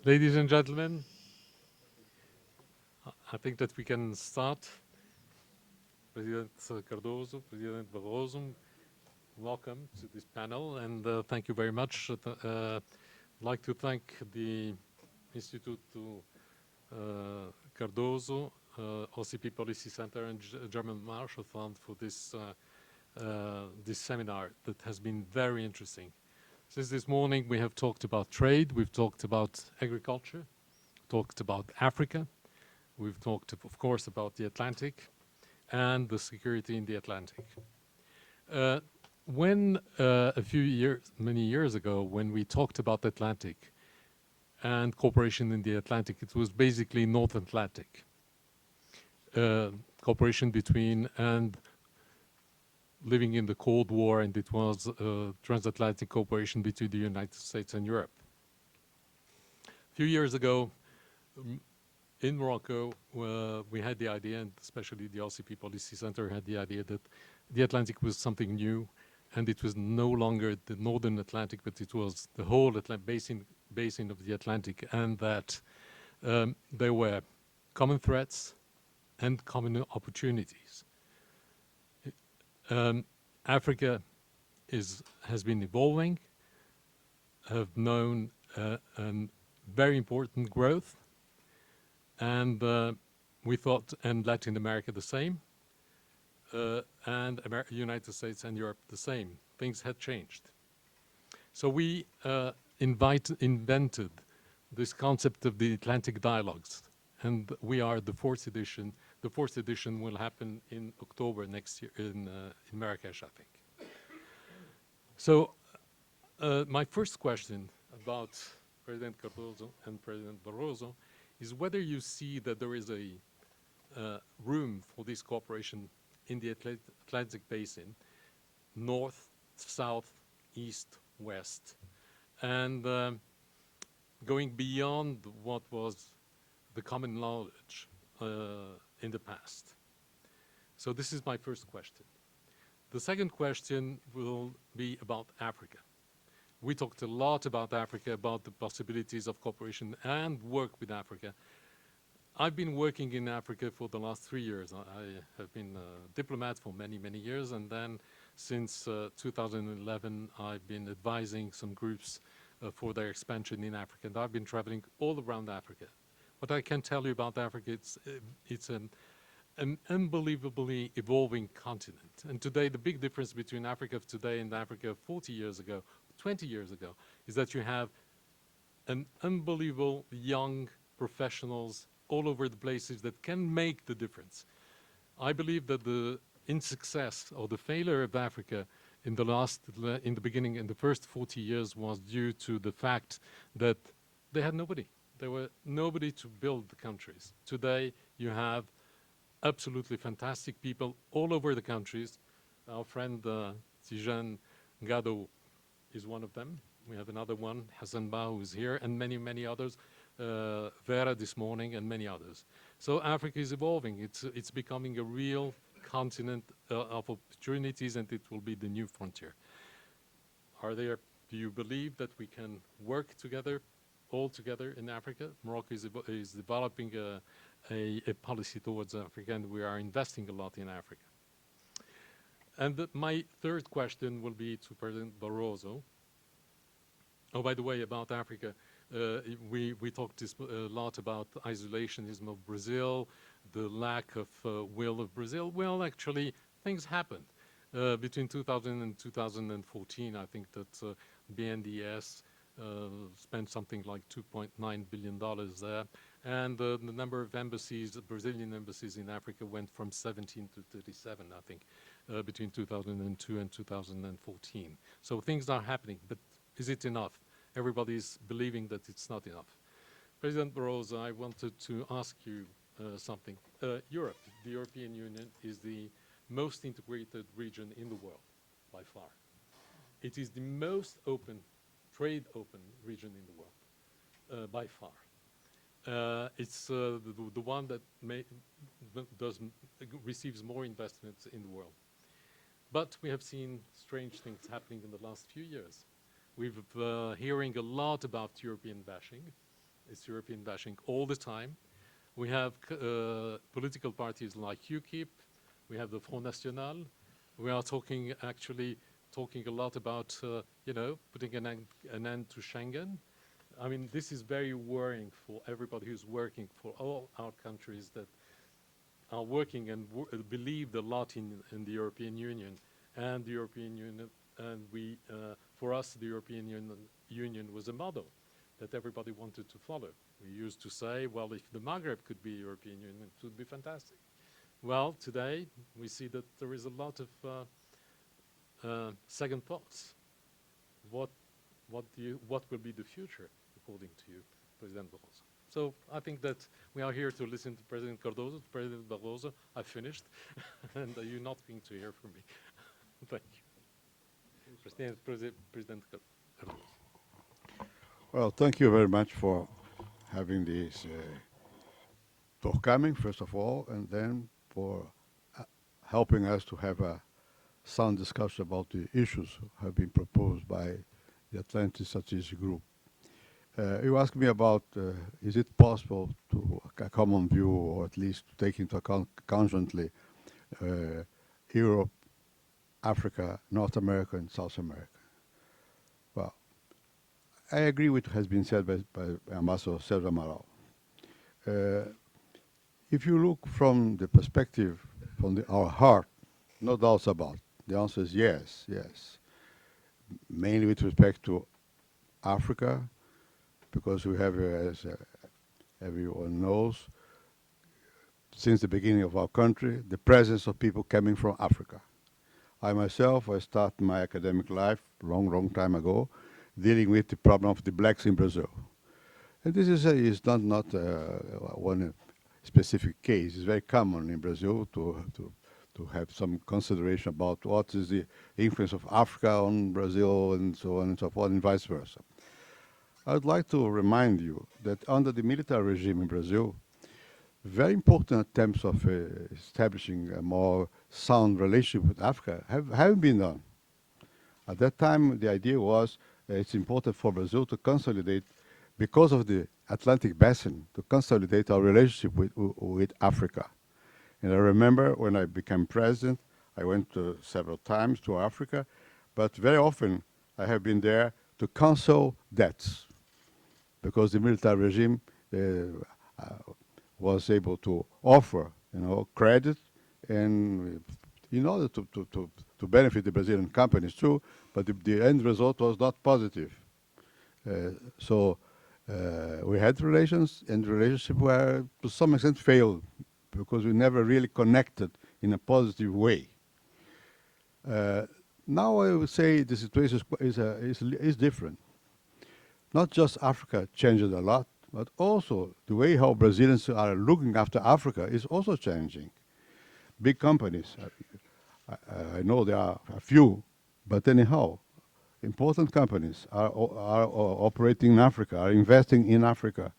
Ladies and gentlemen, I think that we can start. President Cardoso, President Barroso, welcome to this panel, and thank you very much. I'd like to thank the Instituto Cardoso, OCP Policy Center, and German Marshall Fund for this seminar that has been very interesting. Since this morning, we have talked about trade, we've talked about agriculture, talked about Africa, we've talked, of course, about the Atlantic and the security in the Atlantic. When many years ago, when we talked about the Atlantic and cooperation in the Atlantic, it was basically North Atlantic cooperation between and living in the Cold War, and it was transatlantic cooperation between the United States and Europe. A few years ago, in Morocco, we had the idea, and especially the LCP Policy Center had the idea that the Atlantic was something new, and it was no longer the Northern Atlantic, but it was the whole basin of the Atlantic, and that there were common threats and common opportunities. Africa has been evolving, have known very important growth, and we thought, and Latin America the same, and United States and Europe the same. Things had changed. So we invented this concept of the Atlantic Dialogues, and we are the fourth edition. The fourth edition will happen in October next year in Marrakesh, I think. So my first question about President Cardoso and President Barroso is whether you see that there is a room for this cooperation in the Atlantic Basin, north, south, east, west, and going beyond what was the common knowledge in the past. So this is my first question. The second question will be about Africa. We talked a lot about Africa, about the possibilities of cooperation and work with Africa. I've been working in Africa for the last 3 years. I have been a diplomat for many, many years, and then since 2011, I've been advising some groups for their expansion in Africa, and I've been traveling all around Africa. What I can tell you about Africa, it's an unbelievably evolving continent. And today, the big difference between Africa of today and Africa of 40 years ago, 20 years ago, is that you have an unbelievable young professionals all over the places that can make the difference. I believe that the insuccess or the failure of Africa in the beginning, in the first 40 years, was due to the fact that they had nobody. There were nobody to build the countries. Today, you have absolutely fantastic people all over the countries. Our friend Tijan Gado is one of them. We have another one, Hassan Ba, who is here, and many, many others. Vera this morning, and many others. So Africa is evolving. It's becoming a real continent of opportunities, and it will be the new frontier. Do you believe that we can work together, all together in Africa? Morocco is developing a policy towards Africa, and we are investing a lot in Africa. And my third question will be to President Barroso. Oh, by the way, about Africa, we talked a lot about isolationism of Brazil, the lack of will of Brazil. Well, actually, things happened. Between 2000 and 2014, I think that BNDES spent something like $2.9 billion there. And the number of embassies, Brazilian embassies in Africa, went from 17 to 37, I think, between 2002 and 2014. So things are happening, but is it enough? Everybody's believing that it's not enough. President Barroso, I wanted to ask you something. Europe, the European Union, is the most integrated region in the world, by far. It is the most open, trade-open region in the world, by far. It's the one that receives more investments in the world. But we have seen strange things happening in the last few years. We've hearing a lot about European bashing. It's European bashing all the time. We have political parties like UKIP. We have the Front National. We are actually talking a lot about, putting an end to Schengen. I mean, this is very worrying for everybody who's working, for all our countries that are working and believed a lot in the European Union. And the European Union, and for us, the European Union was a model that everybody wanted to follow. We used to say, well, if the Maghreb could be European Union, it would be fantastic. Well, today, we see that there is a lot of second thoughts. What will be the future, according to you, President Barroso? So I think that we are here to listen to President Cardoso, to President Barroso. I finished, and you're not going to hear from me. Thank you. President Cardoso. Well, thank you very much for having this forthcoming, first of all, and then for helping us to have a sound discussion about the issues have been proposed by the Atlantic Strategic Group. You asked me about, is it possible to a common view, or at least to take into account conjointly Europe, Africa, North America, and South America? Well, I agree with what has been said by Ambassador Sergio Amaral. If you look from the perspective, from our heart, no doubts about it. The answer is yes, yes. Mainly with respect to Africa, because we have, as everyone knows, since the beginning of our country, the presence of people coming from Africa. I myself, I started my academic life long time ago, dealing with the problem of the blacks in Brazil. And this is not one specific case. It's very common in Brazil to have some consideration about what is the influence of Africa on Brazil and so on and so forth, and vice versa. I would like to remind you that under the military regime in Brazil, very important attempts of establishing a more sound relationship with Africa haven't been done. At that time, the idea was it's important for Brazil to consolidate, because of the Atlantic Basin, to consolidate our relationship with Africa. And I remember when I became president, I went several times to Africa, but very often I have been there to cancel debts, because the military regime was able to offer, credit, and in order to benefit the Brazilian companies too, but the end result was not positive. So we had relations, and the relationship were to some extent failed, because we never really connected in a positive way. Now I would say the situation is different. Not just Africa changed a lot, but also the way how Brazilians are looking after Africa is also changing. Big companies, I know there are a few, but anyhow, important companies are operating in Africa, are investing in Africa.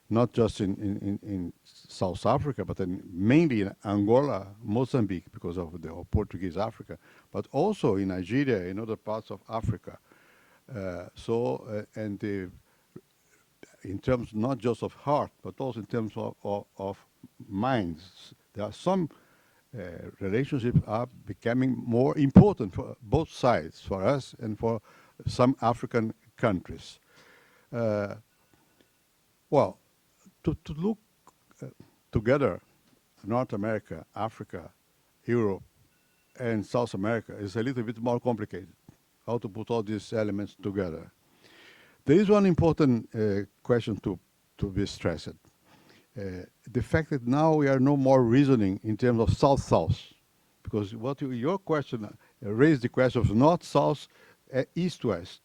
Not just in South Africa, but mainly in Angola, Mozambique, because of the Portuguese Africa, but also in Nigeria, in other parts of Africa. In terms not just of heart, but also in terms of minds, there are some relationships are becoming more important for both sides, for us and for some African countries. Well, to look together, North America, Africa, Europe, and South America is a little bit more complicated, how to put all these elements together. There is one important question to be stressed. The fact that now we are no more reasoning in terms of South-South, because your question raised the question of North-South, East-West.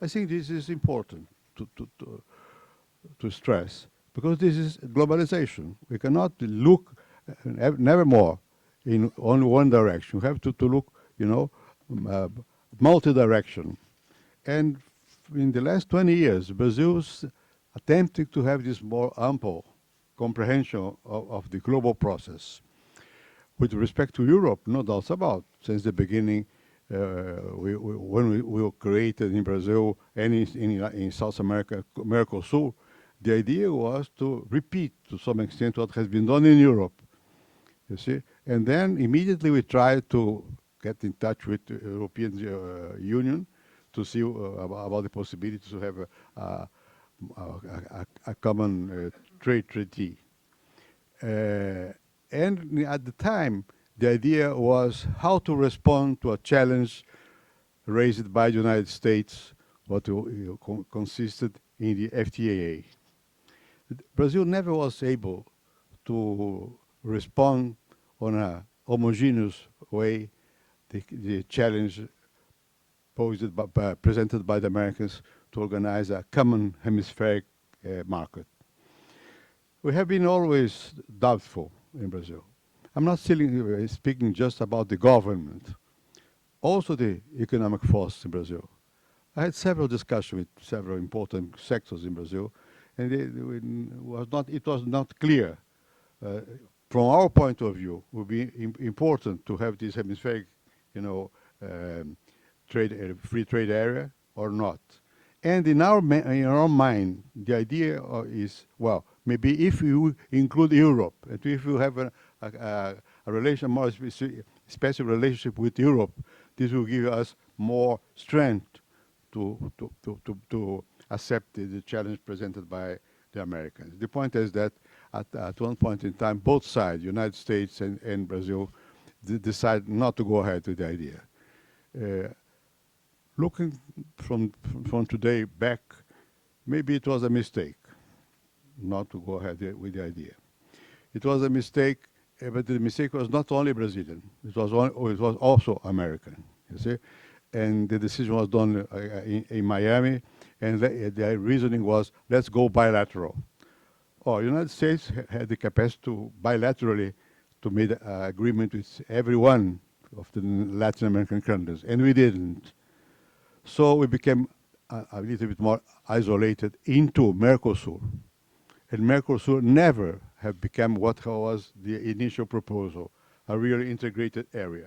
I think this is important to stress, because this is globalization. We cannot look never more in only one direction. We have to look, multi-direction. And in the last 20 years, Brazil's attempting to have this more ample comprehension of the global process. With respect to Europe, no doubts about, since the beginning, when we were created in Brazil and in South America, Mercosur, the idea was to repeat to some extent what has been done in Europe, you see. And then immediately we tried to get in touch with the European Union to see about the possibility to have a common trade treaty. And at the time, the idea was how to respond to a challenge raised by the United States, what consisted in the FTAA. Brazil never was able to respond on a homogeneous way the challenge presented by the Americans to organize a common hemispheric market. We have been always doubtful in Brazil. I'm not speaking just about the government, also the economic force in Brazil. I had several discussions with several important sectors in Brazil, and it was not clear. From our point of view, it would be important to have this hemispheric, free trade area or not. And in our mind, the idea is, well, maybe if you include Europe, and if you have a relation, more special relationship with Europe, this will give us more strength to accept the challenge presented by the Americans. The point is that at one point in time, both sides, United States and Brazil, decided not to go ahead with the idea. Looking from today back, maybe it was a mistake not to go ahead with the idea. It was a mistake, but the mistake was not only Brazilian. It was also American, you see. And the decision was done in Miami, and the reasoning was, let's go bilateral. The United States had the capacity to bilaterally to make an agreement with every one of the Latin American countries, and we didn't. So we became a little bit more isolated into Mercosur. And Mercosur never have become what was the initial proposal, a really integrated area.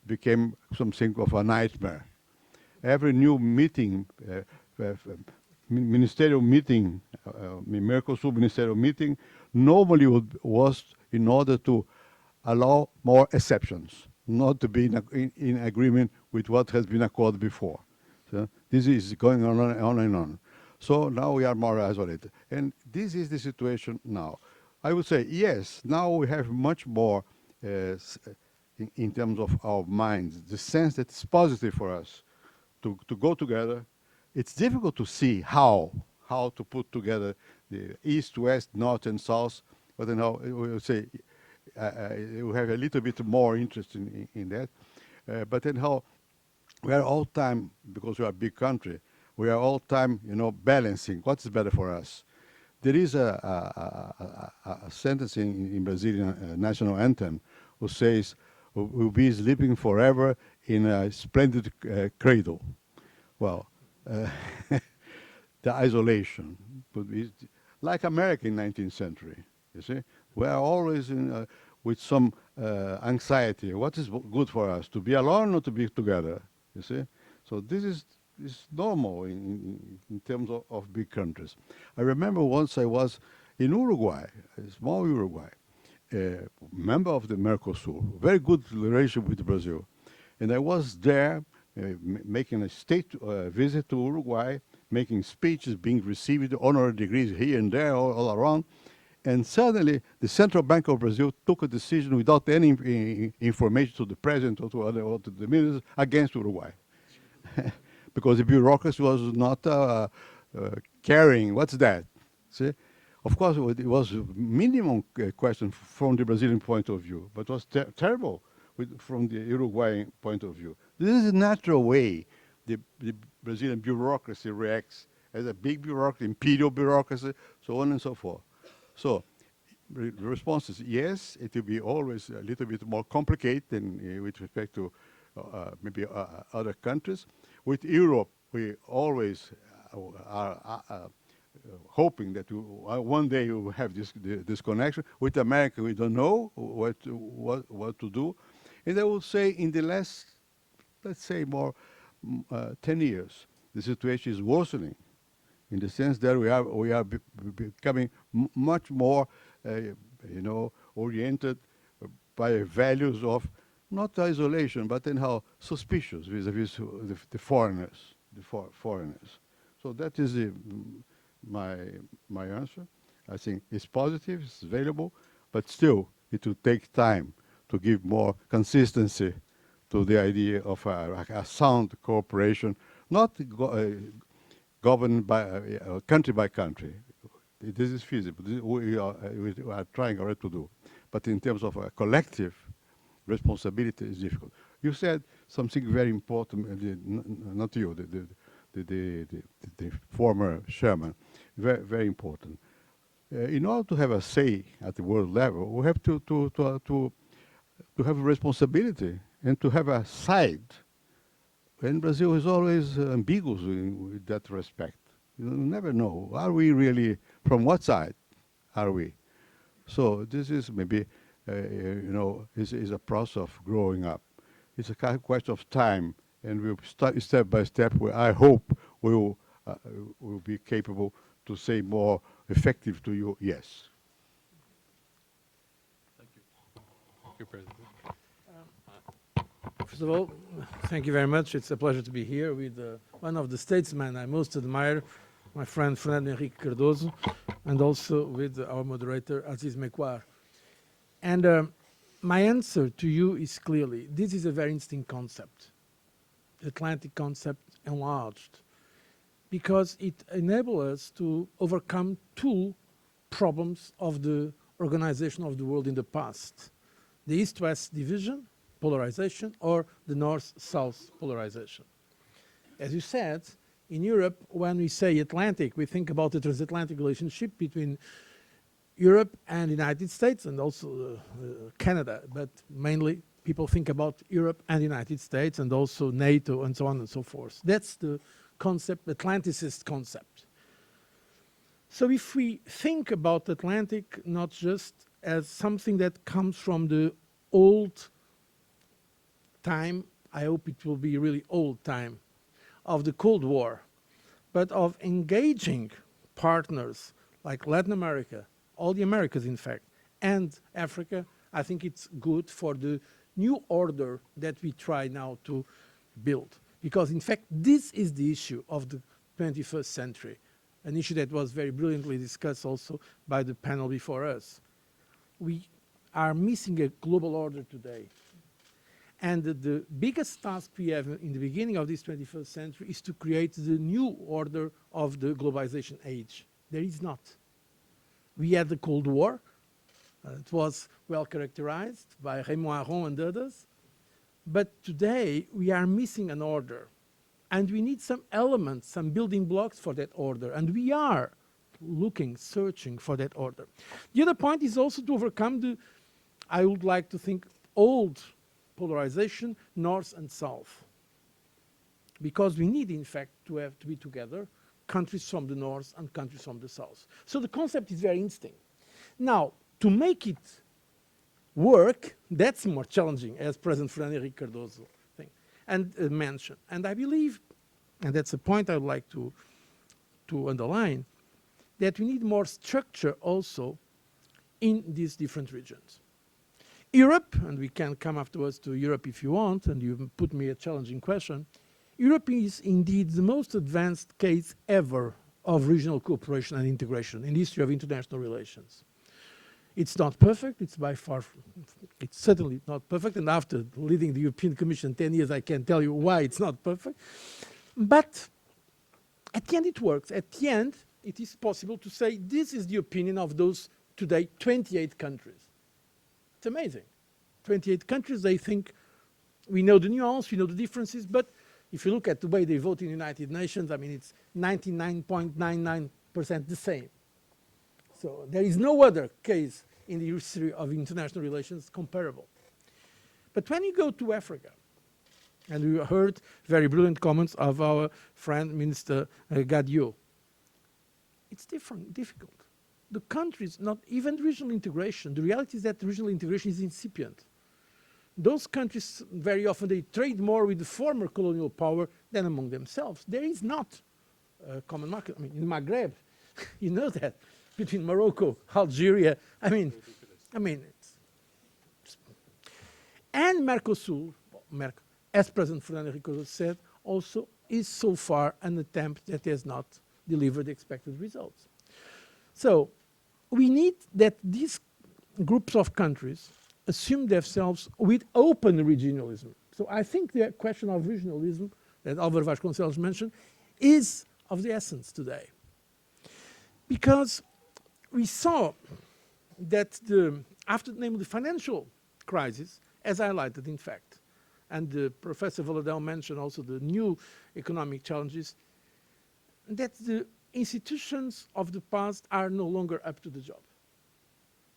It became something of a nightmare. Every new meeting, ministerial meeting, Mercosur ministerial meeting, normally was in order to allow more exceptions, not to be in agreement with what has been accorded before. So this is going on and on. So now we are more isolated. And this is the situation now. I would say, yes, now we have much more in terms of our minds, the sense that it's positive for us to go together. It's difficult to see how to put together the East, West, North, and South, but then we will say we have a little bit more interest in that. But then how we are all time, because we are a big country, we are all time, balancing what is better for us. There is a sentence in Brazilian national anthem who says, "We'll be sleeping forever in a splendid cradle." Well, the isolation would be like America in 19th century. You see, we are always with some anxiety. What is good for us, to be alone or to be together? You see, so this is normal in terms of big countries. I remember once I was in Uruguay, a small Uruguay, member of the Mercosur, very good relationship with Brazil, and I was there making a state visit to Uruguay, making speeches, being received honorary degrees here and there, all around. And suddenly, the Central Bank of Brazil took a decision without any information to the president or to the ministers against Uruguay. Because the bureaucracy was not caring. What's that? See? Of course, it was a minimum question from the Brazilian point of view, but it was terrible from the Uruguayan point of view. This is a natural way the Brazilian bureaucracy reacts as a big bureaucracy, imperial bureaucracy, so on and so forth. So the response is yes, it will be always a little bit more complicated with respect to maybe other countries. With Europe, we always are hoping that one day we will have this connection. With America, we don't know what to do. And I would say in the last let's say, 10 years, the situation is worsening, in the sense that we are becoming much more, oriented by values of not isolation, but anyhow suspicious vis-a-vis the foreigners, foreigners. So that is my answer. I think it's positive, it's available, but still it will take time to give more consistency to the idea of a sound cooperation, not governed by country by country. This is feasible. We are trying already to do. But in terms of a collective responsibility, it's difficult. You said something very important, not you, the former chairman, very, very important. In order to have a say at the world level, we have to have a responsibility and to have a side. And Brazil is always ambiguous in that respect. You never know. Are we really, from what side are we? So this is maybe, is a process of growing up. It's a kind of question of time, and we'll start step by step. I hope we will be capable to say more effective to you, yes. Thank you. Thank you, President. First of all, thank you very much. It's a pleasure to be here with one of the statesmen I most admire, my friend Fernando Henrique Cardoso, and also with our moderator, Aziz Mekouar. And my answer to you is clearly, this is a very interesting concept, the Atlantic concept enlarged, because it enables us to overcome two problems of the organization of the world in the past: the East-West division, polarization, or the North-South polarization. As you said, in Europe, when we say Atlantic, we think about the transatlantic relationship between Europe and the United States, and also Canada, but mainly people think about Europe and the United States, and also NATO, and so on and so forth. That's the concept, Atlanticist concept. So if we think about Atlantic not just as something that comes from the old time, I hope it will be really old time, of the Cold War, but of engaging partners like Latin America, all the Americas in fact, and Africa, I think it's good for the new order that we try now to build. Because in fact, this is the issue of the 21st century, an issue that was very brilliantly discussed also by the panel before us. We are missing a global order today. And the biggest task we have in the beginning of this 21st century is to create the new order of the globalization age. There is not. We had the Cold War. It was well characterized by Raymond Aron and others. But today, we are missing an order. And we need some elements, some building blocks for that order. And we are looking, searching for that order. The other point is also to overcome the, I would like to think, old polarization, north and south. Because we need, in fact, to be together, countries from the north and countries from the south. So the concept is very interesting. Now, to make it work, that's more challenging, as President Fernando Henrique Cardoso mentioned. And I believe, and that's a point I would like to underline, that we need more structure also in these different regions. Europe, and we can come afterwards to Europe if you want, and you put me a challenging question. Europe is indeed the most advanced case ever of regional cooperation and integration in the history of international relations. It's not perfect, it's by far, it's certainly not perfect, and after leading the European Commission 10 years, I can tell you why it's not perfect. But at the end it works. At the end, it is possible to say this is the opinion of those today 28 countries. It's amazing. 28 countries, they think we know the nuance, we know the differences, but if you look at the way they vote in the United Nations, I mean, it's 99.99% the same. So there is no other case in the history of international relations comparable. But when you go to Africa, and we heard very brilliant comments of our friend, Minister Gadio, it's difficult. The countries, not even regional integration, the reality is that regional integration is incipient. those countries, very often, they trade more with the former colonial power than among themselves. There is not a common market. I mean, in Maghreb, you know that, between Morocco, Algeria, and Mercosur, as President Fernando Henrique said, also is so far an attempt that has not delivered the expected results. So we need that these groups of countries assume themselves with open regionalism. So I think the question of regionalism that Álvaro Vasconcelos mentioned is of the essence today. Because we saw that after namely the financial crisis, as highlighted in fact, and Professor Valadão mentioned also the new economic challenges, that the institutions of the past are no longer up to the job.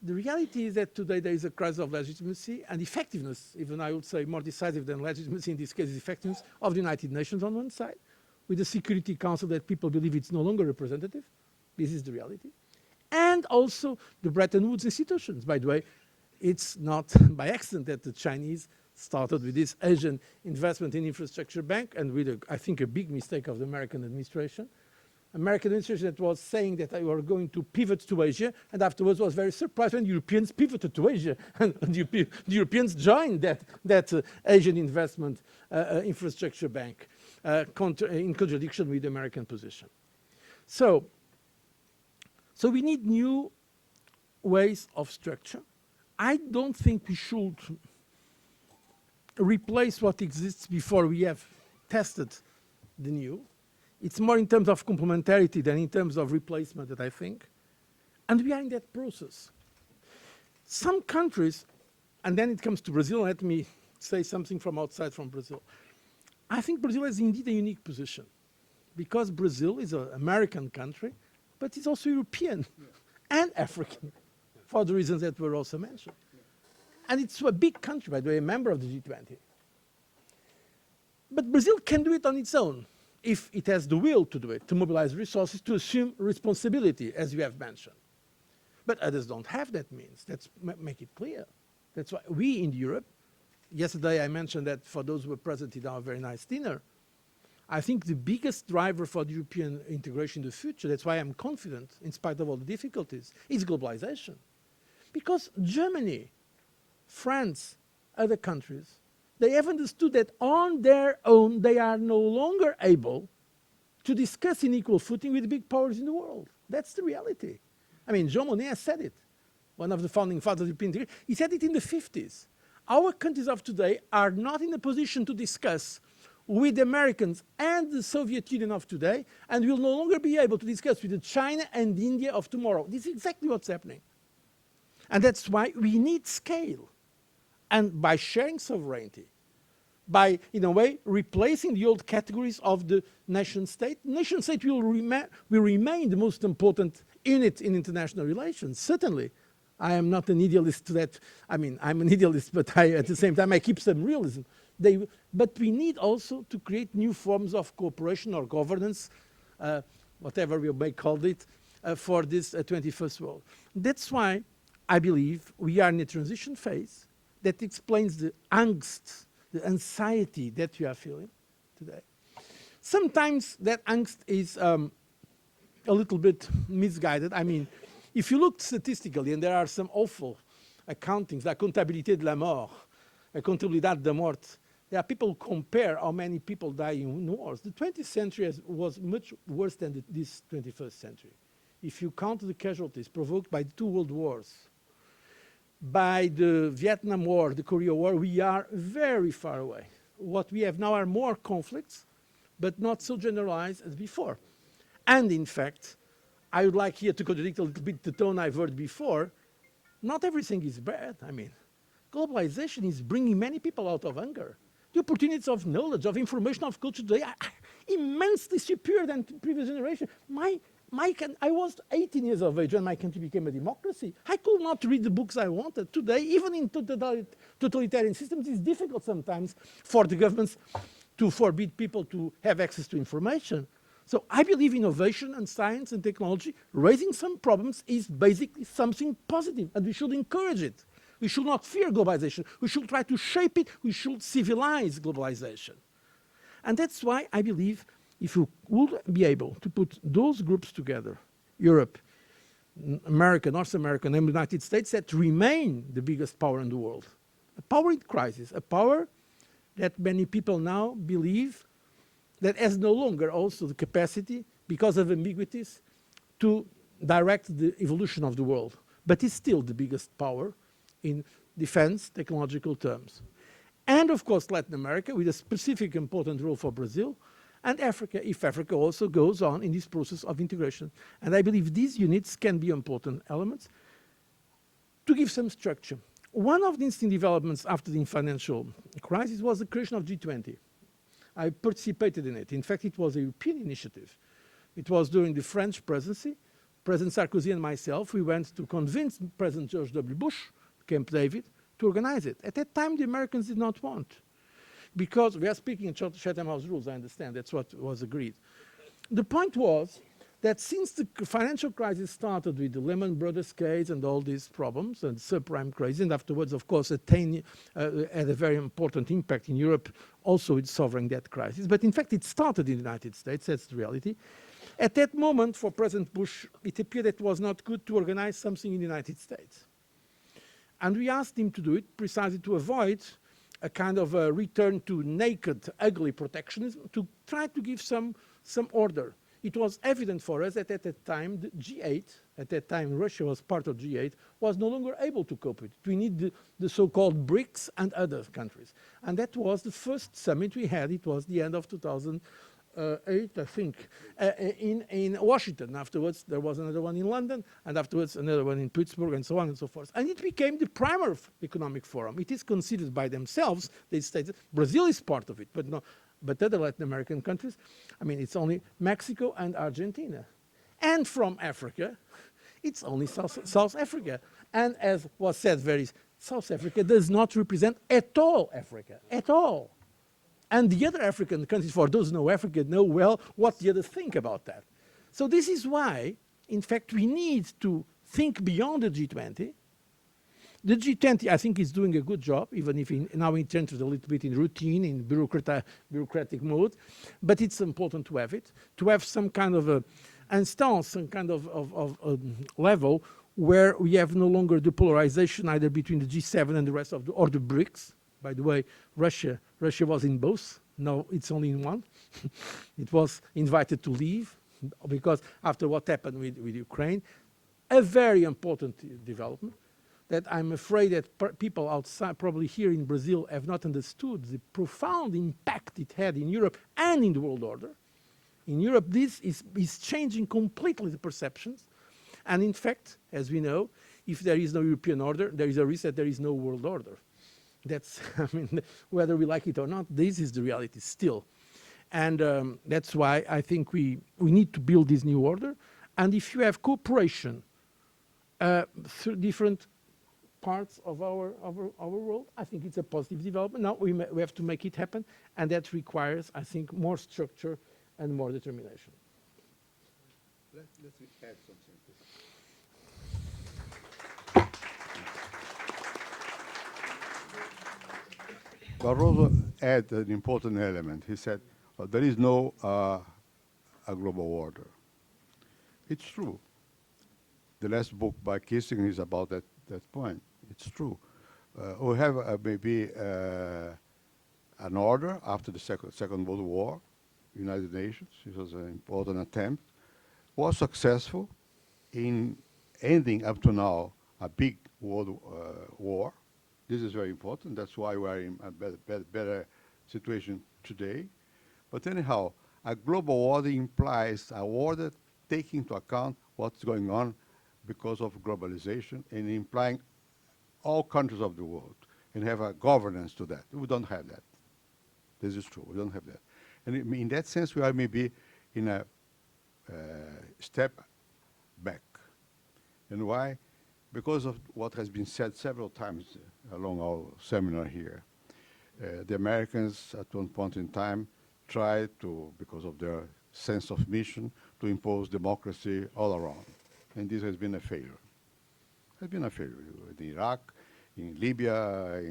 The reality is that today there is a crisis of legitimacy and effectiveness, even I would say more decisive than legitimacy in this case is effectiveness, of the United Nations on one side, with the Security Council that people believe it's no longer representative. This is the reality. And also the Bretton Woods institutions. By the way, it's not by accident that the Chinese started with this Asian Investment in Infrastructure Bank, and with, I think, a big mistake of the American administration. American administration that was saying that they were going to pivot to Asia, and afterwards was very surprised when Europeans pivoted to Asia, and the Europeans joined that Asian Investment Infrastructure Bank in contradiction with the American position. So we need new ways of structure. I don't think we should replace what exists before we have tested the new. It's more in terms of complementarity than in terms of replacement that I think. And we are in that process. Some countries, and then it comes to Brazil, let me say something from outside from Brazil. I think Brazil is indeed a unique position because Brazil is an American country, but it's also European and African for the reasons that were also mentioned. And it's a big country, by the way, a member of the G20. But Brazil can do it on its own if it has the will to do it, to mobilize resources, to assume responsibility, as you have mentioned. But others don't have that means. Let's make it clear. That's why we in Europe, yesterday I mentioned that for those who were present in our very nice dinner, I think the biggest driver for the European integration in the future, that's why I'm confident, in spite of all the difficulties, is globalization. Because Germany, France, other countries, they have understood that on their own they are no longer able to discuss in equal footing with big powers in the world. That's the reality. I mean, João Monnet has said it, one of the founding fathers of the European integration. He said it in the 50s. Our countries of today are not in a position to discuss with the Americans and the Soviet Union of today, and will no longer be able to discuss with the China and India of tomorrow. This is exactly what's happening. And that's why we need scale. And by sharing sovereignty, by, in a way, replacing the old categories of the nation state will remain the most important unit in international relations, certainly. I am not an idealist to that. I mean, I'm an idealist, but at the same time, I keep some realism. But we need also to create new forms of cooperation or governance, whatever we may call it, for this 21st world. That's why I believe we are in a transition phase that explains the angst, the anxiety that we are feeling today. Sometimes that angst is a little bit misguided. I mean, if you look statistically, and there are some awful accountings, like comptabilité de la mort, contabilidade da morte, there are people who compare how many people die in wars. The 20th century was much worse than this 21st century. If you count the casualties provoked by the 2 world wars, by the Vietnam War, the Korea War, we are very far away. What we have now are more conflicts, but not so generalized as before. And in fact, I would like here to contradict a little bit the tone I've heard before. Not everything is bad. I mean, globalization is bringing many people out of hunger. The opportunities of knowledge, of information, of culture today are immensely superior than the previous generation. I was 18 years of age when my country became a democracy. I could not read the books I wanted. Today, even in totalitarian systems, it's difficult sometimes for the governments to forbid people to have access to information. So I believe innovation and science and technology, raising some problems, is basically something positive, and we should encourage it. We should not fear globalization. We should try to shape it. We should civilize globalization. And that's why I believe if you would be able to put those groups together, Europe, America, North America, and the United States, that remain the biggest power in the world. A power in crisis, a power that many people now believe that has no longer also the capacity, because of ambiguities, to direct the evolution of the world, but is still the biggest power in defense technological terms. And of course Latin America, with a specific important role for Brazil, and Africa, if Africa also goes on in this process of integration. And I believe these units can be important elements to give some structure. One of the interesting developments after the financial crisis was the creation of G20. I participated in it. In fact, it was a European initiative. It was during the French presidency. President Sarkozy and myself, we went to convince President George W. Bush, Camp David, to organize it. At that time, the Americans did not want, because we are speaking in Chatham House rules, I understand, that's what was agreed. The point was that since the financial crisis started with the Lehman Brothers case and all these problems, and subprime crisis, and afterwards, of course, had a very important impact in Europe, also with sovereign debt crisis. But in fact, it started in the United States, that's the reality. At that moment, for President Bush, it appeared that it was not good to organize something in the United States. And we asked him to do it precisely to avoid a kind of a return to naked, ugly protectionism, to try to give some order. It was evident for us that at that time, the G8, at that time Russia was part of G8, was no longer able to cope with it. We need the so-called BRICS and other countries. And that was the first summit we had. It was the end of 2008, I think, in Washington. Afterwards, there was another one in London, and afterwards another one in Pittsburgh, and so on and so forth. And it became the primary economic forum. It is considered by themselves, they stated, Brazil is part of it, but no. But other Latin American countries, I mean, it's only Mexico and Argentina. And from Africa, it's only South Africa. And as was said, South Africa does not represent at all Africa, at all. And the other African countries, for those who know Africa, know well what the others think about that. So this is why, in fact, we need to think beyond the G20. The G20, I think, is doing a good job, even if now it enters a little bit in routine, in bureaucratic mode. But it's important to have it, to have some kind of a instance, some kind of level where we have no longer the polarization either between the G7 and the rest of or the BRICS. By the way, Russia was in both. Now it's only in one. It was invited to leave because after what happened with Ukraine, a very important development that I'm afraid that people outside, probably here in Brazil, have not understood the profound impact it had in Europe and in the world order. In Europe, this is changing completely the perceptions. And in fact, as we know, if there is no European order, there is a risk that there is no world order. That's, I mean, whether we like it or not, this is the reality still. And that's why I think we need to build this new order. And if you have cooperation through different parts of our world, I think it's a positive development. Now we have to make it happen, and that requires, I think, more structure and more determination. Let me add something. Barroso added an important element. He said, well, there is no a global order. It's true. The last book by Kissinger is about that point. It's true. We have maybe an order after the Second World War, United Nations. It was an important attempt. Was successful in ending up to now a big world war. This is very important. That's why we are in a better situation today. But anyhow, a global order implies a order taking into account what's going on because of globalization and implying all countries of the world and have a governance to that. We don't have that. This is true. We don't have that. And in that sense, we are maybe in a step back. And why? Because of what has been said several times along our seminar here. The Americans, at one point in time, tried to, because of their sense of mission, to impose democracy all around. And this has been a failure. It has been a failure in Iraq, in Libya,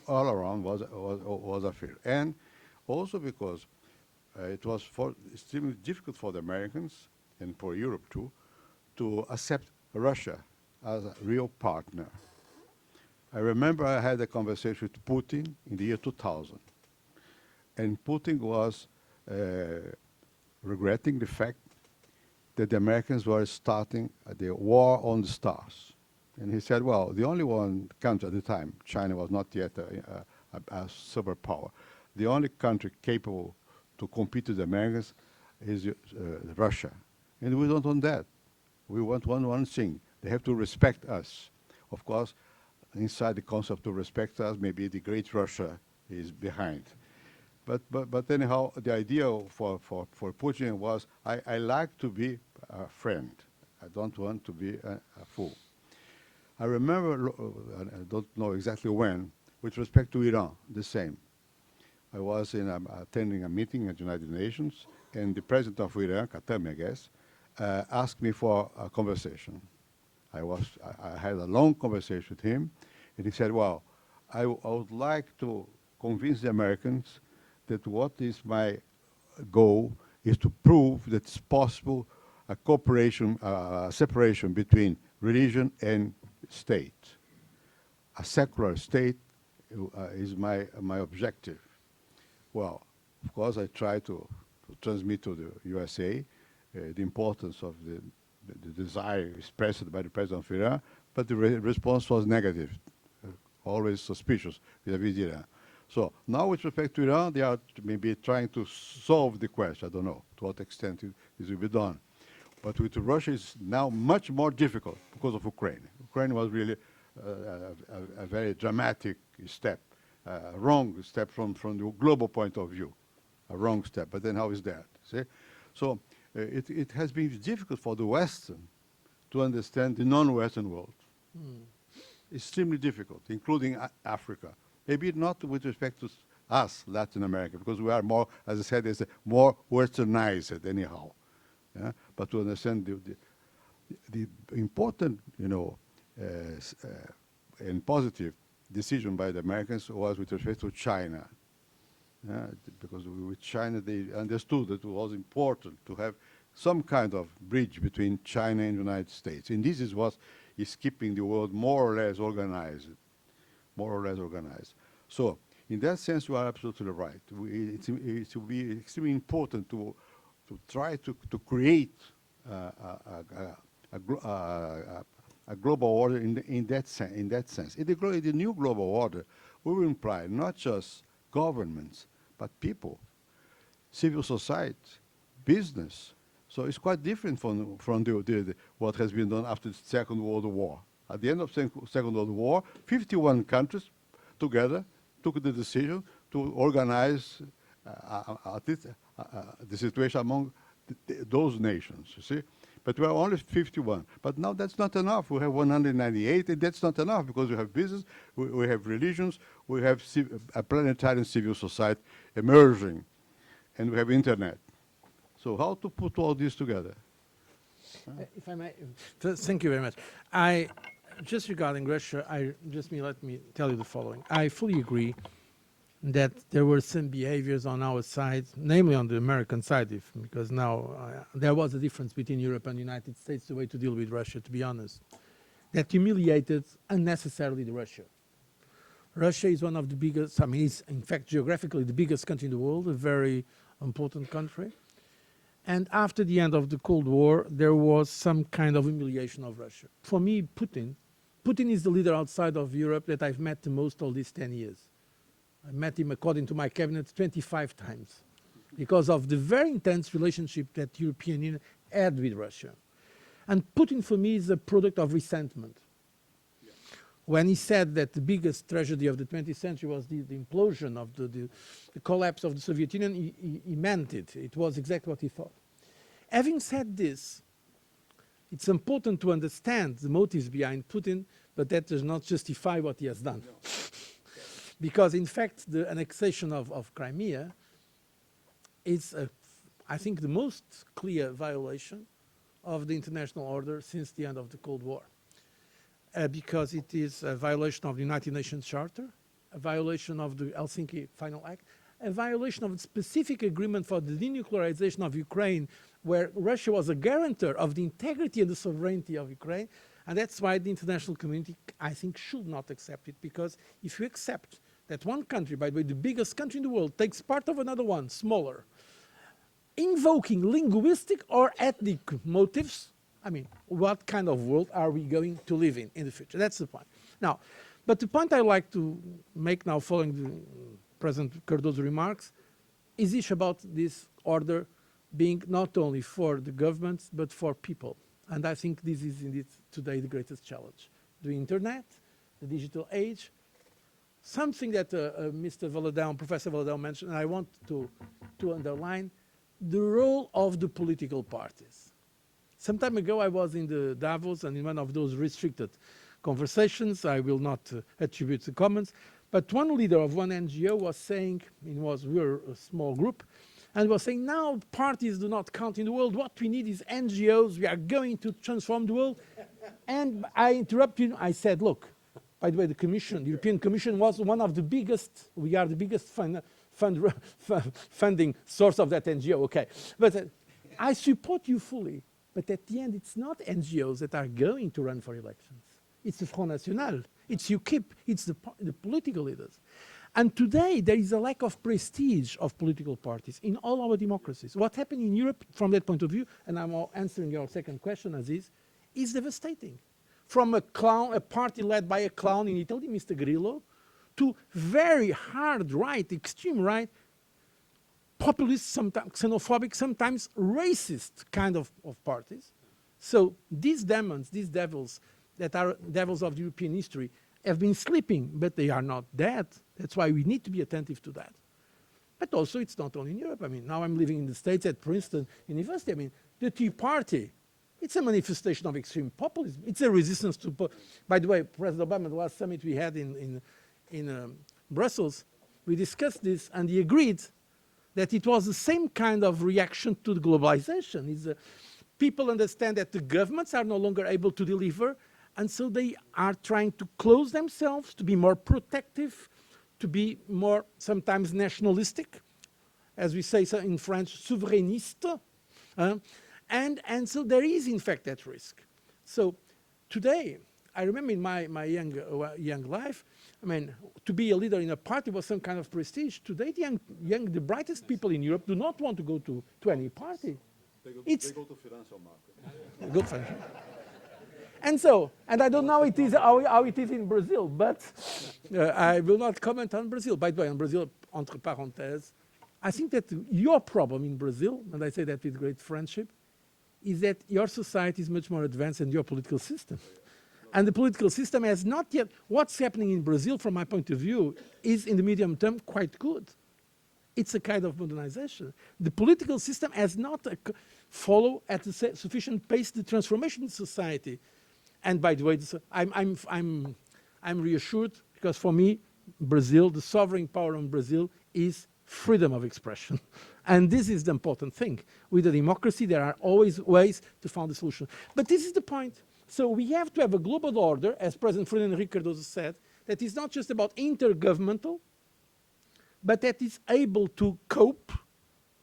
all around was a fear. And also because it was extremely difficult for the Americans and for Europe too to accept Russia as a real partner. I remember I had a conversation with Putin in the year 2000, and Putin was regretting the fact that the Americans were starting the war on the stars. And he said, well, the only one country at the time, China was not yet a superpower. The only country capable to compete with the Americans is Russia. And we don't want that. We want one thing. They have to respect us. Of course, inside the concept to respect us, maybe the great Russia is behind. But anyhow, the idea for Putin was, I like to be a friend. I don't want to be a fool. I remember, I don't know exactly when, with respect to Iran, the same. I was attending a meeting at the United Nations, and the president of Iran, Khatami, I guess, asked me for a conversation. I had a long conversation with him, and he said, well, I would like to convince the Americans that what is my goal is to prove that it's possible a cooperation, separation between religion and state. A secular state is my objective. Well, of course, I try to transmit to the USA the importance of the desire expressed by the president of Iran, but the response was negative, always suspicious vis-à-vis Iran. So now with respect to Iran, they are maybe trying to solve the question. I don't know to what extent this will be done. But with Russia, it's now much more difficult because of Ukraine. Ukraine was really a very dramatic step, a wrong step from the global point of view, a wrong step. But then how is that? See? So it has been difficult for the Western to understand the non-Western world. Extremely difficult, including Africa. Maybe not with respect to us, Latin America, because we are more, as I said, more Westernized anyhow. Yeah? But to understand the important, and positive decision by the Americans was with respect to China. Because with China, they understood that it was important to have some kind of bridge between China and the United States. And this is what is keeping the world more or less organized. More or less organized. So, in that sense, you are absolutely right. It will be extremely important to try to create a global order in that sense. In the new global order, we will imply not just governments, but people, civil society, business. So it's quite different from what has been done after the Second World War. At the end of the Second World War, 51 countries together took the decision to organize the situation among those nations, you see. But we are only 51. But now that's not enough. We have 198, and that's not enough because we have business, we have religions, we have a planetary and civil society emerging, and we have internet. So how to put all this together? If I may, thank you very much. Just regarding Russia, let me tell you the following. I fully agree that there were some behaviors on our side, namely on the American side, because now there was a difference between Europe and the United States, the way to deal with Russia, to be honest, that humiliated unnecessarily Russia. Russia is one of the biggest, is in fact geographically the biggest country in the world, a very important country. And after the end of the Cold War, there was some kind of humiliation of Russia. For me, Putin is the leader outside of Europe that I've met the most all these 10 years. I met him, according to my cabinet, 25 times because of the very intense relationship that the European Union had with Russia. And Putin, for me, is a product of resentment. Yeah. When he said that the biggest tragedy of the 20th century was the implosion of the collapse of the Soviet Union, he meant it. It was exactly what he thought. Having said this, it's important to understand the motives behind Putin, but that does not justify what he has done. No. Because, in fact, the annexation of Crimea is, I think, the most clear violation of the international order since the end of the Cold War. because it is a violation of the United Nations Charter, a violation of the Helsinki Final Act, a violation of a specific agreement for the denuclearization of Ukraine, where Russia was a guarantor of the integrity and the sovereignty of Ukraine. And that's why the international community, I think, should not accept it, because if you accept that one country, by the way, the biggest country in the world, takes part of another one, smaller, invoking linguistic or ethnic motives, I mean, what kind of world are we going to live in the future? That's the point. Now, but the point I like to make now, following the President Cardoso remarks, is this about this order being not only for the governments, but for people. And I think this is indeed today the greatest challenge. The internet, the digital age, something that Mr. Valadão, Professor Valadão mentioned, and I want to underline, the role of the political parties. Some time ago, I was in the Davos, and in one of those restricted conversations, I will not attribute the comments, but one leader of one NGO was saying, we were a small group, and was saying, now parties do not count in the world. What we need is NGOs. We are going to transform the world. And I interrupted him. I said, look, by the way, the Commission, the European Commission was one of the biggest, we are the biggest funding source of that NGO, okay. But I support you fully. But at the end, it's not NGOs that are going to run for elections. It's the Front National, it's UKIP, it's the political leaders. And today, there is a lack of prestige of political parties in all our democracies. What happened in Europe, from that point of view, and I'm answering your second question, Aziz, is devastating. From a party led by a clown in Italy, Mr. Grillo, to very hard right, extreme right, populist, sometimes xenophobic, sometimes racist kind of parties. So these demons, these devils that are devils of the European history, have been sleeping, but they are not dead. That's why we need to be attentive to that. But also, it's not only in Europe. I mean, now I'm living in the States at Princeton University. I mean, the Tea Party, it's a manifestation of extreme populism. It's a resistance to, by the way, President Obama, the last summit we had in Brussels, we discussed this, and he agreed that it was the same kind of reaction to the globalization. People understand that the governments are no longer able to deliver, and so they are trying to close themselves, to be more protective, to be more sometimes nationalistic, as we say so in French, souverainiste. And so there is, in fact, that risk. So today, I remember in my young life, I mean, to be a leader in a party was some kind of prestige. Today, the brightest people in Europe do not want to go to any party. They go to financial market. Good financial. And so, and I don't know how it is in Brazil, but I will not comment on Brazil. By the way, on Brazil, entre parenthèses, I think that your problem in Brazil, and I say that with great friendship, is that your society is much more advanced than your political system. And the political system has not yet, what's happening in Brazil, from my point of view, is in the medium term quite good. It's a kind of modernization. The political system has not followed at a sufficient pace the transformation in society. And by the way, I'm reassured, because for me, Brazil, the sovereign power of Brazil is freedom of expression. And this is the important thing. With a democracy, there are always ways to find a solution. But this is the point. So we have to have a global order, as President Fernando Henrique Cardoso said, that is not just about intergovernmental, but that is able to cope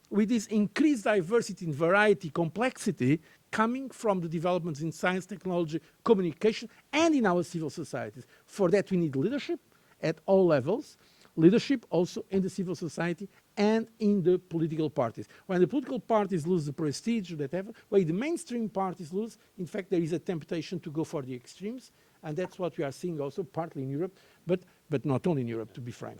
with this increased diversity in variety, complexity, coming from the developments in science, technology, communication, and in our civil societies. For that, we need leadership at all levels, leadership also in the civil society and in the political parties. When the political parties lose the prestige that have, when the mainstream parties lose, in fact, there is a temptation to go for the extremes, and that's what we are seeing also partly in Europe, but not only in Europe, to be frank.